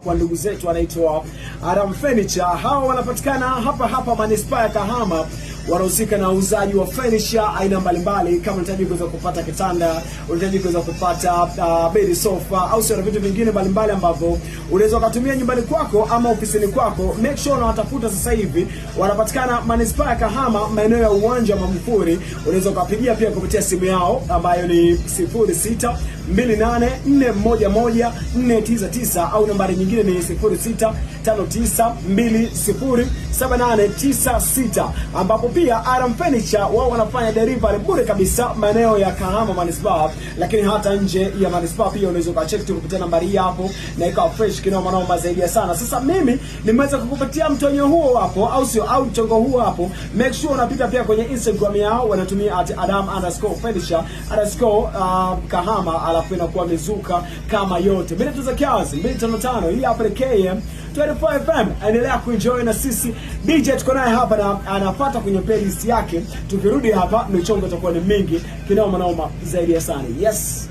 kwa ndugu zetu wanaitwa Adam Furniture. Hawa wanapatikana hapa manispaa ya Kahama. Wanahusika na uuzaji wa furniture aina mbalimbali. Kama unahitaji kuweza kupata kitanda, unahitaji kuweza kupata bed sofa au sio, vitu vingine mbalimbali ambavyo unaweza kutumia nyumbani kwako ama ofisini kwako, make sure unawatafuta sasa hivi. Wanapatikana manispaa ya Kahama, maeneo ya uwanja wa Magufuli. Unaweza kuwapigia pia kupitia simu yao ambayo ni 0628411499 au nambari nyingine ni 0659207896, ambapo pia Adam Furniture wao wanafanya delivery bure kabisa maeneo ya Kahama manispaa, lakini hata nje ya manispaa pia unaweza kucheck tu kupitia nambari hii hapo na ikawa fresh kinoma zaidi sana. Sasa mimi nimeweza kukupatia mtonyo huo hapo, au sio, au mchongo huo hapo. Make sure unapita pia kwenye Instagram yao, wanatumia @adam_furniture_ Kahama, alafu inakuwa mizuka kama yote. Mimi tuza kiasi 255 hii hapa KM 24 FM. Endelea kuenjoy na sisi. DJ tuko naye hapa na anapata kwenye playlist yake. Tukirudi hapa michongo itakuwa ni mingi kinoma zaidi ya sana. Yes.